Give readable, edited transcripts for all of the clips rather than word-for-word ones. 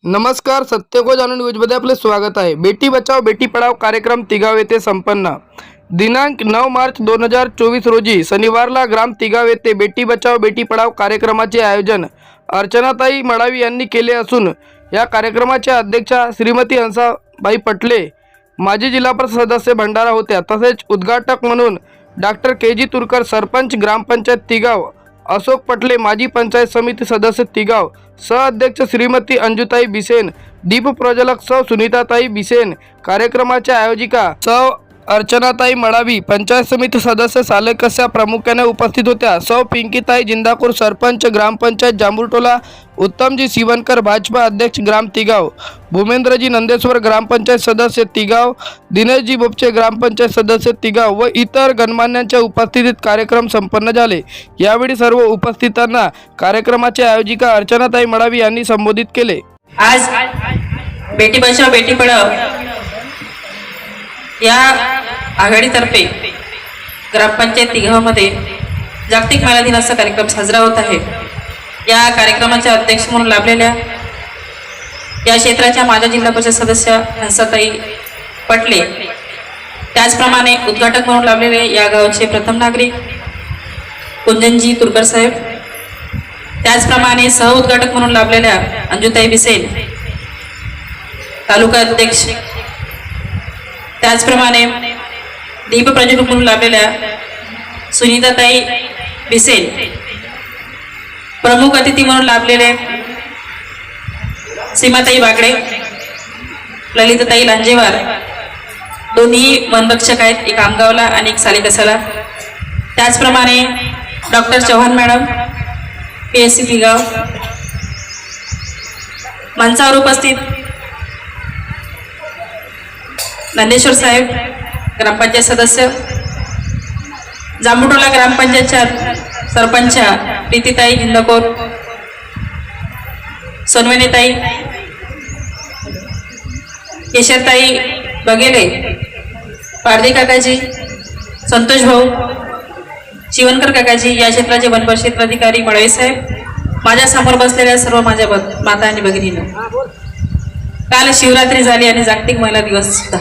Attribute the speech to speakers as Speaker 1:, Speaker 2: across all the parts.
Speaker 1: नमस्कार, सत्य को जाणून न्यूजमध्ये आपले स्वागत आहे। बेटी बचाओ बेटी पढाओ कार्यक्रम तिगाव येथे संपन्न। दिनांक 9 मार्च 2024 रोजी शनिवारला ग्राम तिगाव येथे बेटी बचाओ बेटी पढाओ कार्यक्रमाचे आयोजन अर्चनाताई मडावी यांनी केले असून या कार्यक्रमाच्या अध्यक्षा श्रीमती हंसाबाई पटले, माजी जिल्हा परिषद सदस्य भंडारा होत्या। तसेच उद्घाटक म्हणून डॉक्टर के.जी. तुरकर, सरपंच ग्रामपंचायत तिगाव अशोक पटले, माजी पंचायत समिती सदस्य तिगाव, सहअध्यक्ष श्रीमती अंजुताई बिसेन, दीप प्रज्वलक सौ सुनीताताई बिसेन, कार्यक्रमाच्या आयोजिका सौ अर्चनाताई मडावी, पंचायत समिती सदस्य सालेकस्या प्रामुख्याने उपस्थित होत्या। सौ पिंकीताई जिंदापूर, सरपंच ग्रामपंचायत जांभूटोला, उत्तमजी शिवनकर, भाजपा अध्यक्ष ग्राम तिगाव, भूमेंद्रजी नंदेश्वर, ग्रामपंचायत सदस्य तिगाव, दिनेशजी बोपचे, ग्रामपंचायत सदस्य तिगाव व इतर गणमान्यांच्या उपस्थितीत कार्यक्रम संपन्न झाले। यावेळी सर्व उपस्थितांना कार्यक्रमाचे आयोजिका अर्चनाताई मडावी यांनी संबोधित केले।
Speaker 2: आज बेटी बचाओ बेटी पढाओ या आघाडीतर्फे ग्रामपंचायत तिगावमध्ये जागतिक महिला दिनाचा कार्यक्रम साजरा होत आहे। या कार्यक्रमाच्या अध्यक्ष म्हणून लाभलेल्या या क्षेत्राच्या माजी जिल्हा परिषद सदस्य हंसाताई पटले, त्याचप्रमाणे उद्घाटक म्हणून लाभलेले या गावचे प्रथम नागरिक कुंजनजी तुरकर साहेब, त्याचप्रमाणे सह उद्घाटक म्हणून लाभलेल्या अंजुताई बिसेन, तालुका अध्यक्ष, त्याचप्रमाणे दीप प्रज्वलक म्हणून लाभलेल्या सुनीताताई बिसेन, प्रमुख अतिथी म्हणून लाभलेले सीमाताई बागडे, ललिताताई लांजेवार, दोन्ही वनरक्षक आहेत, एक आमगावला आणि एक सालेकसाला, त्याचप्रमाणे doctor Chavan madam PSC Tigaon, मंचावर उपस्थित नंदेश्वर साहेब, ग्रामपंचायत सदस्य, जांभूटोला ग्रामपंचायतच्या सरपंच प्रीतीताई हिंदकोर, सोनवणीताई, केशरताई बघेले, पारधी काकाजी, संतोष भाऊ, शिवनकर काकाजी, या क्षेत्राचे वन क्षेत्राधिकारी मडवे साहेब, माझ्या समोर बसलेल्या सर्व माझ्या माता आणि भगिनींनो, काल शिवरात्री झाली आणि जागतिक महिला दिवस सुद्धा।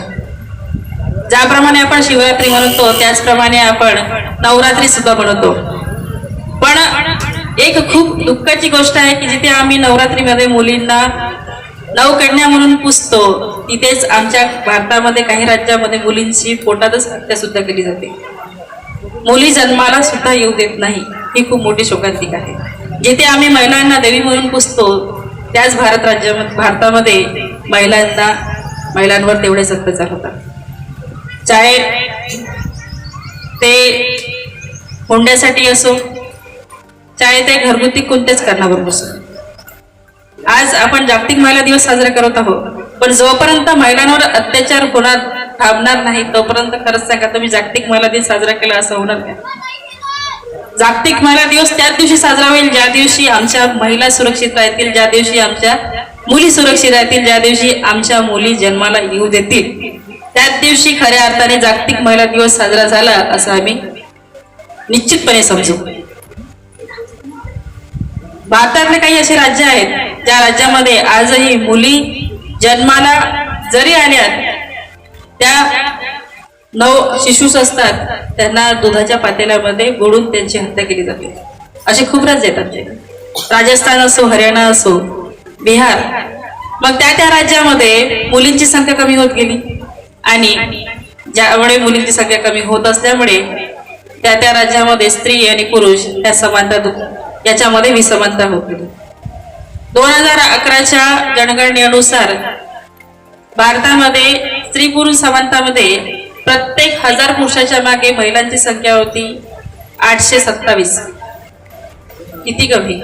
Speaker 2: ज्याप्रमाणे आपण शिवरात्री म्हणतो त्याचप्रमाणे आपण नवरात्री सुद्धा म्हणतो। पण एक खूप दुःखाची गोष्ट आहे की जिथे आम्ही नवरात्रीमध्ये मुलींना नवकन्या म्हणून पुजतो, तिथेच आमच्या भारतामध्ये काही राज्यामध्ये मुलींची पोटातच हत्या सुद्धा केली जाते, मुली जन्माला सुद्धा येऊ देत नाही। ही खूप मोठी शोकांतिका आहे। जिथे आम्ही महिलांना देवी म्हणून पुजतो त्याच भारतामध्ये महिलांवर तेवढेच अत्याचार होतात, चाहे ते हुंड्यासाठी असो, चाहे ते घरगुती कोणत्याच कारणावरून असो। आज आपण जागतिक महिला दिवस साजरा करत आहोत, पण जोपर्यंत महिलांवर अत्याचार होणार थांबणार नाही तोपर्यंत खरंच सांगा तुम्ही जागतिक महिला दिन साजरा केला असं होणार नाही। जागतिक महिला दिवस त्याच दिवशी साजरा होईल ज्या दिवशी आमच्या महिला सुरक्षित राहतील, ज्या दिवशी आमच्या मुली सुरक्षित राहतील, ज्या दिवशी आमच्या मुली जन्माला येऊ देतील, त्याच दिवशी खऱ्या अर्थाने जागतिक महिला दिवस साजरा झाला असं आम्ही निश्चितपणे समजू। भारतातले काही असे राज्य आहेत ज्या राज्यामध्ये आजही मुली जन्माला जरी आल्या त्या 9 शिशूस असतात, त्यांना दुधाच्या पातेल्यामध्ये बुडून त्यांची हत्या केली जाते। असे खूप राज्य येतात, राजस्थान असो, हरियाणा असो, बिहार, मग त्या राज्यामध्ये मुलींची संख्या कमी होत गेली आणि ज्यामुळे मुलींची संख्या कमी होत असल्यामुळे त्या राज्यामध्ये स्त्री आणि पुरुष त्या समानता याच्यामध्ये विसमानता होत गेली। 2011च्या जनगणनेनुसार भारतामध्ये स्त्री पुरुष समानतामध्ये प्रत्येक 1000 पुरुषाच्या मागे महिलांची संख्या होती 827। किती कमी?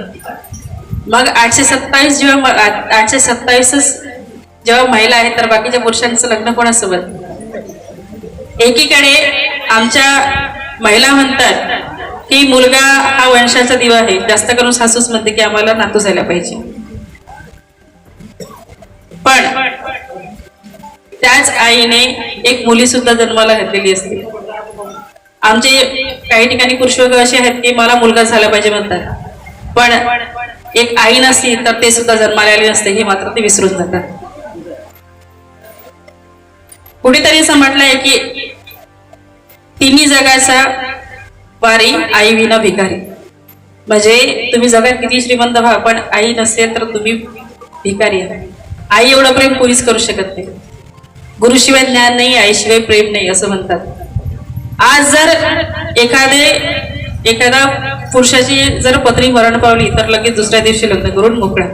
Speaker 2: मग 827 जेव्हा महिला आहेत तर बाकीच्या पुरुषांचं लग्न कोणासोबत? एकीकडे आमच्या महिला म्हणतात की मुलगा हा वंशाचा दिवा आहे, जास्त करून सासूस म्हणते की आम्हाला नातू झाला पाहिजे, पण त्याच आईने एक मुली सुद्धा जन्माला घातलेली असते। आमचे काही ठिकाणी पुरुष वर्ग असे आहेत की मला मुलगा झाला पाहिजे म्हणतात, पण एक आई नसती तर ते सुद्धा जन्माला आले नसते, हे मात्र ते विसरून जातात. कुठेतरी असं म्हटलंय की तिन्ही जगाचा वारी आई विना भिकारी. म्हणजे तुम्ही जगात किती श्रीमंत व्हा, पण आई नसेल तर तुम्ही भिकारी आहे. आई एवढं प्रेम कोणीच करू शकत नाही. गुरुशिवाय ज्ञान नाही, आईशिवाय प्रेम नाही असं म्हणतात. आज जर एखादा पुरुषाची जर पत्नी मरण पावली तर लगेच दुसऱ्या दिवशी लग्न करून मोकळा.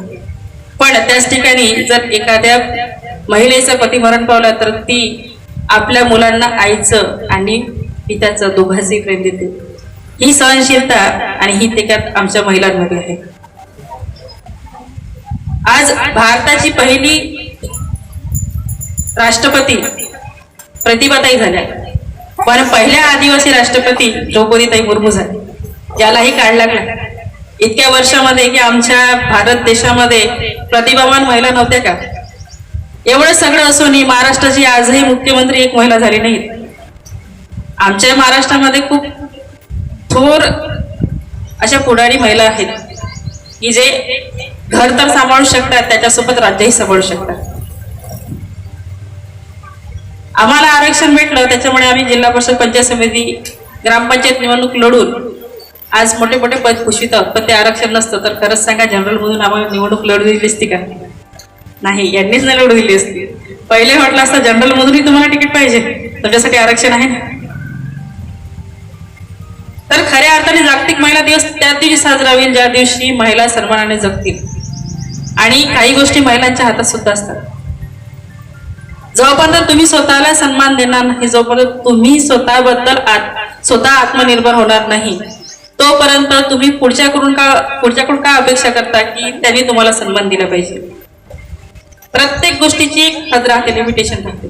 Speaker 2: पण त्याच ठिकाणी जर एखाद्या महिलेचा पती मरण पावला तर ती आपल्या मुलांना आईचं आणि पित्याचं दोघांचंही प्रेम देते. ही सहनशीलता आणि ही त्याच्यात आमच्या महिलांमध्ये आहे. आज भारताची पहिली राष्ट्रपती प्रतिभाताई झाल्या, पण पहिल्या आदिवासी राष्ट्रपती द्रौपदीताई मुर्मू झाल्या. यालाही काळ लागला इतक्या वर्षामध्ये की आमच्या भारत देशामध्ये प्रतिभावान महिला नव्हत्या का. एवढं सगळं असूनही महाराष्ट्राची आजही मुख्यमंत्री एक महिला झाली नाहीत. आमच्या महाराष्ट्रामध्ये खूप थोर अशा पुढारी महिला आहेत की जे घर तर सांभाळू शकतात, त्याच्यासोबत राज्यही सांभाळू शकतात. आम्हाला आरक्षण भेटलं त्याच्यामुळे आम्ही जिल्हा परिषद, पंचायत समिती, ग्रामपंचायत निवडणूक लढून आज मोठे मोठे पद भूषित आहोत. पण ते आरक्षण नसतं तर खरंच सांगा जनरल मधून आम्हाला निवडणूक लढू दिली असती का? नाही, यांनीच नाही लढू दिली असती. पहिले म्हटलं असतं जनरल मधूनही तुम्हाला तिकीट पाहिजे, तुमच्यासाठी आरक्षण आहे ना. तर खऱ्या अर्थाने जागतिक महिला दिवस त्या दिवशी साजरा होईल ज्या दिवशी महिला सन्मानाने जगतील. आणि काही गोष्टी महिलांच्या हातात सुद्धा असतात. जोपर्यंत तुम्ही स्वतःला सन्मान देणार नाही, जोपर्यंत तुम्ही स्वतः आत्मनिर्भर होणार नाही, तोपर्यंत तुम्ही पुढच्याकडून का अपेक्षा करता की त्यांनी तुम्हाला सन्मान दिला पाहिजे. प्रत्येक गोष्टीची एक हद राहते, लिमिटेशन राहते.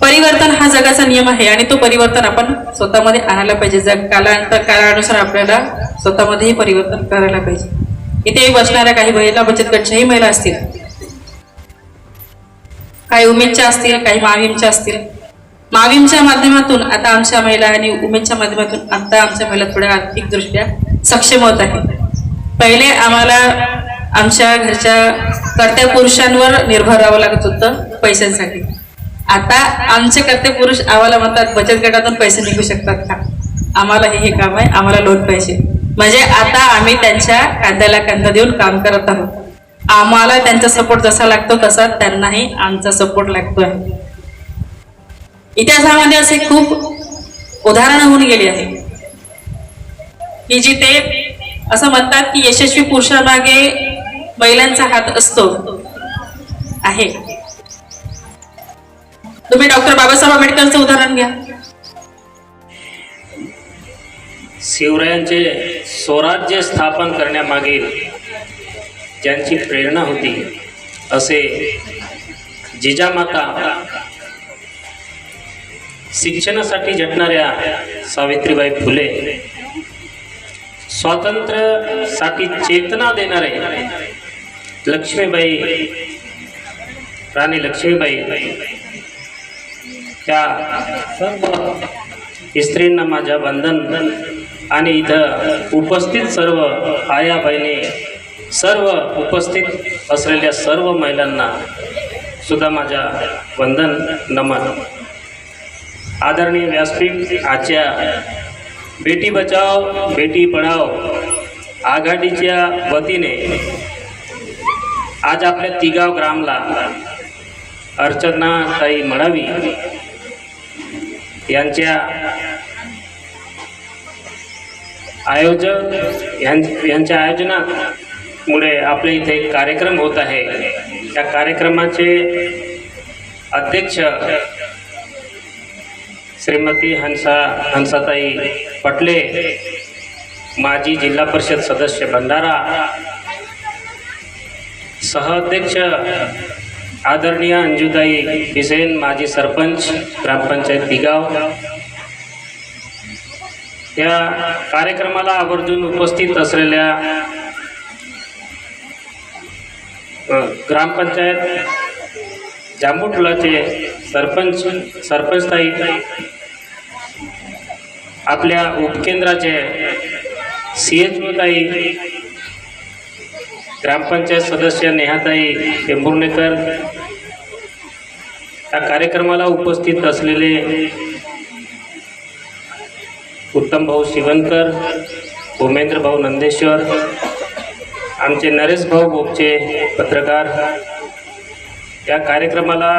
Speaker 2: परिवर्तन हा जगाचा नियम आहे आणि तो परिवर्तन आपण स्वतःमध्ये आणायला पाहिजे. काळानुसार आपल्याला स्वतःमध्येही परिवर्तन करायला पाहिजे. इथे बसणाऱ्या काही महिला बचत गटच्याही महिला असतील, काही उमेदच्या असतील, काही माविमच्या असतील. माविमच्या माध्यमातून आता आमच्या महिला आणि उमेदच्या माध्यमातून आता आमच्या महिला थोड्या आर्थिकदृष्ट्या सक्षम होत आहेत. पहिले आम्हाला आमच्या घरच्या कर्त्या पुरुषांवर निर्भर राहावं लागत होतं पैशांसाठी. आता आमचे कर्ते पुरुष आम्हाला म्हणतात बचत गटातून पैसे निघू शकतात का, आम्हाला हे काम आहे, आम्हाला लोन पाहिजे. म्हणजे आता आम्ही त्यांच्या कांद्याला कांदा देऊन काम करत आहोत. आम्हाला त्यांचा सपोर्ट जसा लागतो तसा त्यांनाही आमचा सपोर्ट लागतोय. इतिहासामध्ये असे खूप उदाहरणं होऊन गेली आहे की जिथे असं म्हणतात की यशस्वी पुरुषामागे महिलांचा हात असतो आहे. तुम्ही डॉक्टर बाबासाहेब आंबेडकरचं उदाहरण घ्या.
Speaker 3: शिवरायांचे स्वराज्य स्थापन करण्यामागील ज्यांची प्रेरणा होती असे जिजामाता, शिक्षणासाठी झटणाऱ्या सावित्रीबाई फुले, स्वातंत्र्यासाठी चेतना देणारे लक्ष्मीबाई, राणी लक्ष्मीबाई, त्या सर्व स्त्रींना माझ्या वंदन. आणि इथं उपस्थित सर्व आया बहिणी, सर्व उपस्थित असलेल्या सर्व महिलांना सुद्धा माझ्या वंदन, नमन. आदरणीय व्यासपीठ आजच्या बेटी बचाओ बेटी पढाओ आघाडीच्या वतीने आज आपल्या तिगाव ग्रामला अर्चनाताई मडावी यांच्या यांच्या आयोजनामुळे आपल्या इथे एक कार्यक्रम होत आहे. त्या कार्यक्रमाचे अध्यक्ष श्रीमती हंसाताई पटले, माजी जिल्हा परिषद सदस्य भंडारा, सहअध्यक्ष आदरणीय अंजुताई बिसेन, माजी सरपंच ग्रामपंचायत तिगाव. या कार्यक्रमाला आवर्जून उपस्थित असलेल्या ग्रामपंचायत जांबुटोलाचे सरपंचताई, आपल्या उपकेंद्राचे CHO-ताई, ग्रामपंचायत सदस्य नेहाताई टेंभुर्णेकर, या कार्यक्रमाला उपस्थित असलेले उत्तम भाऊ शिवनकर, भूमेंद्र भाऊ नंदेश्वर, आमचे नरेश भाऊ गोपचे पत्रकार, या कार्यक्रमाला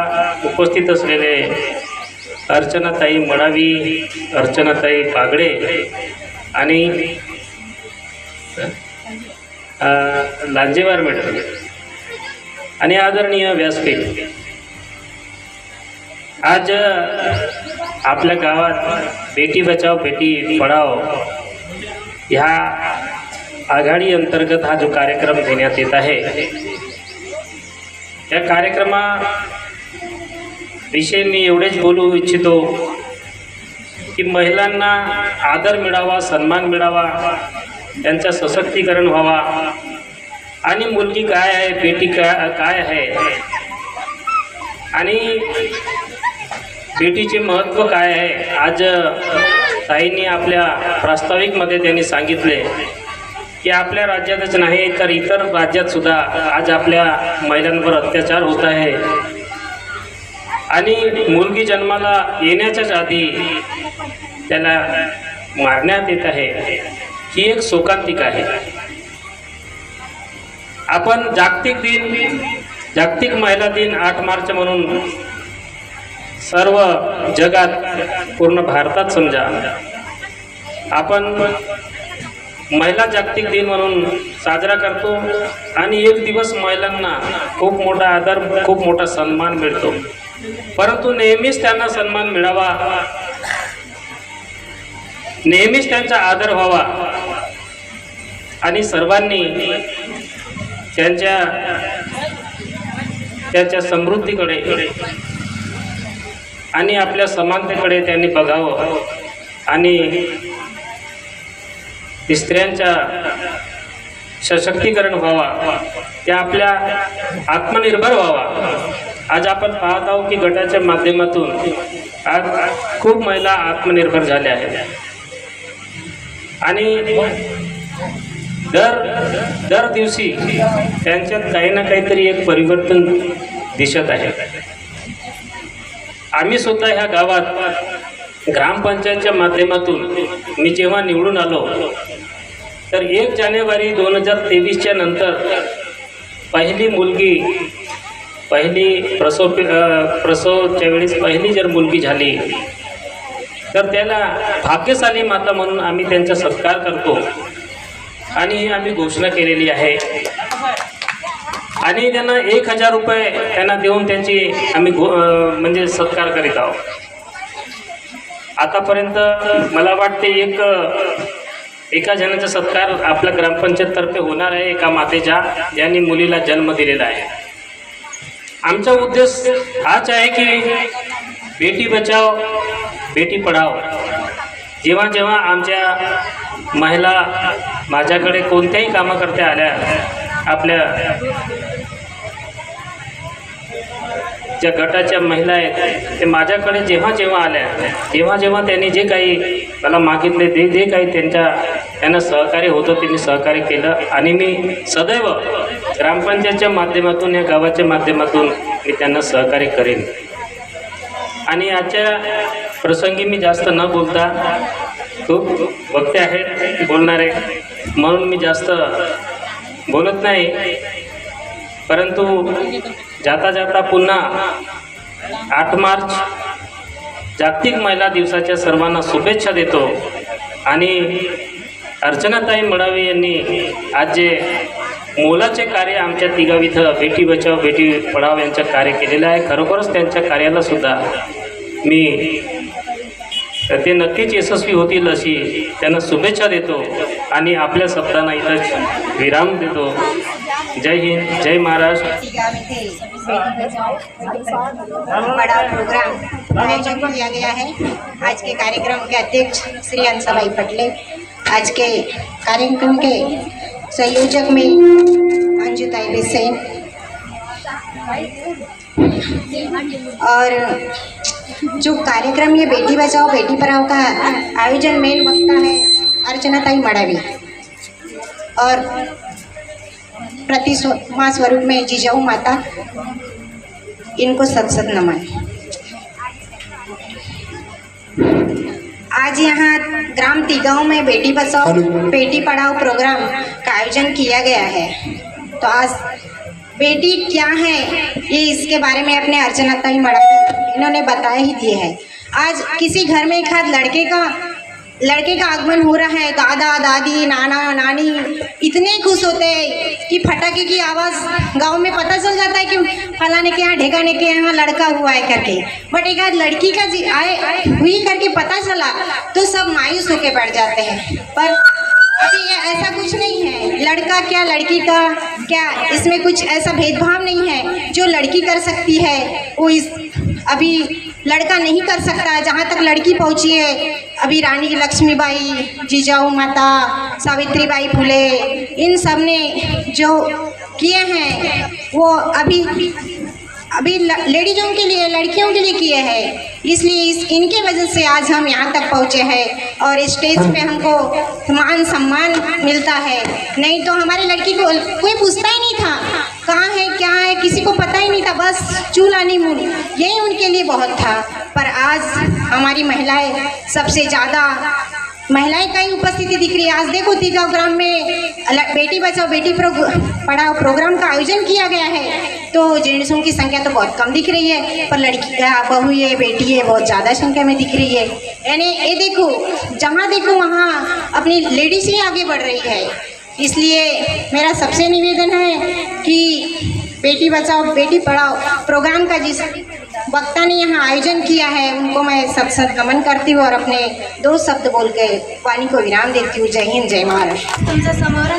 Speaker 3: उपस्थित असलेले अर्चनाताई मडावी, अर्चनाताई बागडे आणि लांजेवार मॅडम आणि आदरणीय व्यासपीठ. आज आपल्या गावात बेटी बचाव बेटी पढाओ ह्या आघाडी अंतर्गत हा जो कार्यक्रम घेण्यात येत आहे, या कार्यक्रमाविषयी मी एवढेच बोलू इच्छितो की महिलांना आदर मिळावा, सन्मान मिळावा, त्यांचं सशक्तीकरण व्हावा आणि मुलगी काय आहे, बेटी काय आहे आणि बेटीचे महत्त्व काय आहे. आज ताईंनी आपल्या प्रास्ताविकमध्ये त्यांनी सांगितले की आपल्या राज्यातच नाही तर इतर राज्यात सुद्धा आज आपल्या महिलांवर अत्याचार होत आहे आणि मुलगी जन्माला येण्याच्याच आधी त्याला मारण्यात येत आहे. ही एक शोकांतिक आहे. आपण जागतिक महिला दिन 8 मार्च म्हणून सर्व जगात, पूर्ण भारतात समजा, आपण महिला जागतिक दिन म्हणून साजरा करतो आणि एक दिवस महिलांना खूप मोठा आदर, खूप मोठा सन्मान मिळतो. परंतु नेहमीच त्यांना सन्मान मिळावा, नेहमीच त्यांचा आदर व्हावा आणि सर्वांनी त्यांच्या समृद्धीकडे आणि आपल्या समानतेकडे त्यांनी बघावं आणि स्त्रियांच्या सशक्तीकरण व्हावा, त्या आपल्या आत्मनिर्भर व्हावा. आज आपण पाहत आहोत की गटाच्या माध्यमातून आज खूप महिला आत्मनिर्भर झाल्या आहेत आणि दर दिवशी त्यांच्यात काही ना काहीतरी एक परिवर्तन दिसत आहे. आम्ही स्वतः ह्या गावात ग्रामपंचायतच्या माध्यमातून मी जेव्हा निवडून आलो तर 1 जानेवारी 2023च्या नंतर पहिली मुलगी, पहिली प्रसवच्या वेळेस पहिली जर मुलगी झाली तर त्याला भाग्यशाली माता म्हणून आम्ही त्यांचा सत्कार करतो आणि ही आम्ही घोषणा केलेली आहे आणि त्यांना 1000 रुपये त्यांना देऊन त्यांची आम्ही म्हणजे सत्कार करीत आहोत. आतापर्यंत मला वाटते एका जणाचा सत्कार आपल्या ग्रामपंचायततर्फे होणार आहे, एका मातेच्या ज्यांनी मुलीला जन्म दिलेला आहे. आमचा उद्देश हाच आहे की बेटी बचाव बेटी पढाओ. जेव्हा जेव्हा आमच्या महिला माझ्याकडे कोणत्याही कामाकरता आल्या, आपल्या ज्या गटाच्या महिला आहेत ते माझ्याकडे जेव्हा जेव्हा आल्या, जेव्हा त्यांनी जे काही मला मागितले, जे काही त्यांना सहकार्य होतं त्यांनी सहकार्य केलं आणि मी सदैव ग्रामपंचायतच्या माध्यमातून, या गावाच्या माध्यमातून मी त्यांना सहकार्य करेन. आणि आजच्या प्रसंगी मी जास्त न बोलता, खूप वक्ते आहेत बोलणारे म्हणून मी जास्त बोलत नाही, परंतु जाता जाता पुन्हा 8 मार्च जागतिक महिला दिवसाच्या सर्वांना शुभेच्छा देतो. आणि अर्चनाताई मडावी यांनी आज जे मोलाचे कार्य आमच्या तिगाव इथं बेटी बचाव बेटी पढाओ यांचं कार्य केलेलं आहे, खरोखरच त्यांच्या कार्याला सुद्धा मी ते नक्कीच यशस्वी होतील अशी त्यांना शुभेच्छा देतो आणि आपल्या शब्दांना इथंच विराम देतो. जय हिंद, जय महाराष्ट्र.
Speaker 4: बड़ा प्रोग्राम आयोजन किया गया है. आज के कार्यक्रम के अध्यक्ष श्री अंसाबाई पटले, आज के कार्यक्रम के संयोजक में अंजुताई बिसेन और जो कार्यक्रम ये बेटी बचाओ बेटी पढ़ाओ का आयोजन मेन वक्ता है अर्चनाताई मडावी. और प्रतिमा स्वरूप में जिजाऊ माता, इनको सत सत नमन। आज यहाँ ग्राम तिगांव में बेटी बचाओ बेटी पढ़ाओ प्रोग्राम का आयोजन किया गया है। तो आज बेटी क्या है ये इसके बारे में अपने अर्चनाताई मड़ाई इन्होंने बताया ही दिए है। आज किसी घर में एक हाथ लड़के का आगमन हो रहा है, दादा दादी नाना नानी इतने खुश होते हैं कि फटाके की आवाज़ गांव में पता चल जाता है कि फलाने के यहाँ ढेकाने के यहाँ लड़का हुआ है करके। बट एक आध लड़की का जी आए हुई करके पता चला तो सब मायूस होके बैठ जाते हैं। पर अभी ये ऐसा कुछ नहीं है, लड़का क्या लड़की का क्या, इसमें कुछ ऐसा भेदभाव नहीं है। जो लड़की कर सकती है वो इस अभी लड़का नहीं कर सकता। जहाँ तक लड़की पहुँची है अभी रानी लक्ष्मीबाई, जिजाऊ माता, सावित्रीबाई फुले, इन सब ने जो किए हैं वो अभी लेडीजों के लिए, लड़कियों के लिए किए हैं। इसलिए इनके वजह से आज हम यहाँ तक पहुँचे हैं और स्टेज पे हमको मान सम्मान मिलता है। नहीं तो हमारी लड़की को कोई पूछता ही नहीं था कहाँ है क्या है, किसी को पता ही नहीं था, बस चूलानी मुँह यही उनके लिए बहुत था। पर आज हमारी महिलाएं सबसे ज़्यादा महिलाएं का ही उपस्थिति दिख रही है। आज देखो तिगांव ग्राम में बेटी बचाओ बेटी पढ़ाओ प्रोग्राम का आयोजन किया गया है तो जेंट्सों की संख्या तो बहुत कम दिख रही है, पर लड़की बहू है बेटी है बहुत ज़्यादा संख्या में दिख रही है। यानी ये देखो जहाँ देखो वहाँ अपनी लेडीज ही आगे बढ़ रही है। इसलिए मेरा सबसे निवेदन है कि बेटी बचाओ बेटी पढ़ाओ प्रोग्राम का जिस वक्ता ने यहाँ आयोजन किया है उनको मैं सत सत नमन करती हूँ और अपने 2 शब्द बोल के वाणी को विराम देती हूँ। जय हिंद, जय महाराष्ट्र।
Speaker 5: तुमच्या समोर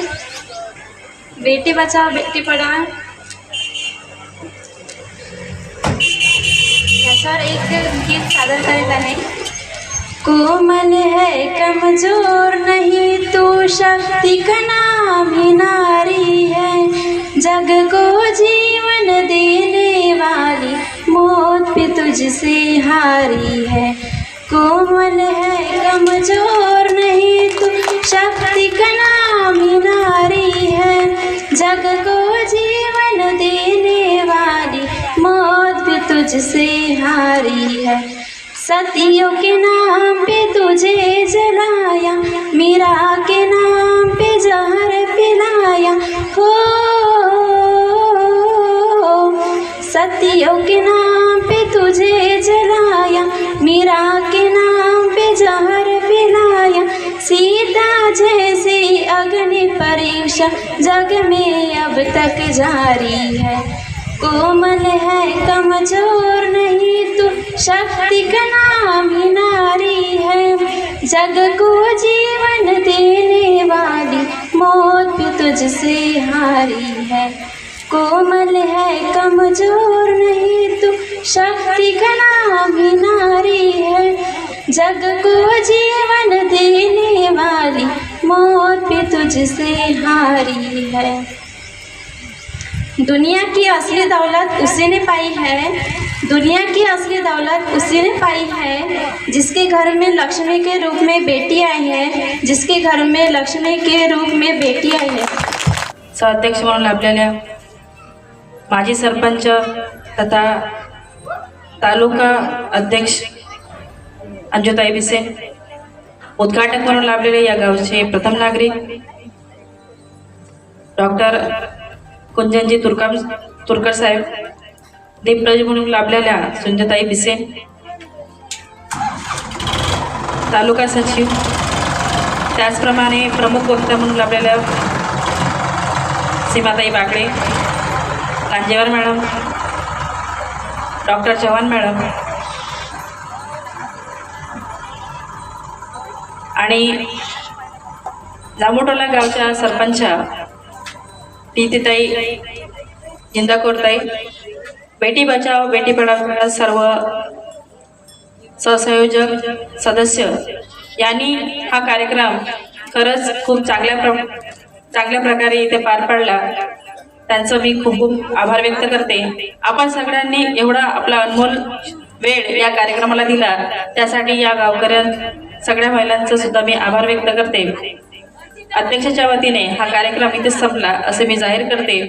Speaker 5: बेटी बचाओ बेटी पढ़ाओ याच्यावर एक गीत सादर करीत आहे। कोमल है कमजोर नहीं तू शक्ति का नाम ही नारी है, जग को जीवन देने वाली मौत भी तुझसे हारी है। कोमल है कमजोर नहीं तू शक्ति का नाम ही नारी है, जग को जीवन देने वाली मौत भी तुझसे हारी है। सतियों के नाम पे तुझे जलाया, मीरा के नाम पे जहर पिलाया हो। सतियों के नाम पे तुझे जलाया, मीरा के नाम पे जहर पिलाया। सीता जैसी अग्नि परीक्षा जग में अब तक जारी है। कोमल है कमजोर नहीं तू शक्ति का नाम ही नारी है, जग को जीवन देने वाली मौत भी तुझसे हारी है। कोमल है कमजोर नहीं तू शक्ति का नाम ही नारी है, जग को जीवन देने वाली मौत भी तुझसे हारी है। दुनिया की असली दौलत उसी ने पाई है, दुनिया की असली दौलत उसी ने पाई है जिसके घर में लक्ष्मी के रूप में बेटी आई है, जिसके घर में लक्ष्मी के रूप में बेटी आई है।
Speaker 2: सहअध्यक्ष म्हणून लाभलेल्या माजी सरपंच तथा तालुका अध्यक्ष अंजुताई बिसे, उद्घाटक म्हणून लाभलेले या गावचे प्रथम नागरिक डॉक्टर कुंजनजी तुरकर साहेब, दीपराज म्हणून लाभलेल्या सुंजताई बिसे, तालुका सचिव, त्याचप्रमाणे प्रमुख वक्ता म्हणून लाभलेल्या Seematai Bagde, Lanjewar madam, doctor Chavan madam आणि जांभोटोला गावच्या सरपंच प्रीतीताई जिंदाकोरताई, बेटी बचाओ बेटी पढ़ाओ सर्व सहसंयोजक सदस्य यांनी हा कार्यक्रम खरंच खूप चांगल्या प्रकारे इथे पार पाडला। त्यांचं मी खूप आभार व्यक्त करते। आपण सगळ्यांनी एवढा आपला अनमोल वेळ या कार्यक्रमाला दिला त्यासाठी या गावकऱ्या सगळ्या महिलांचं सुद्धा मी आभार व्यक्त करते। अध्यक्षाच्या वतीने हा कार्यक्रम इथे संपला असे मी जाहीर करते.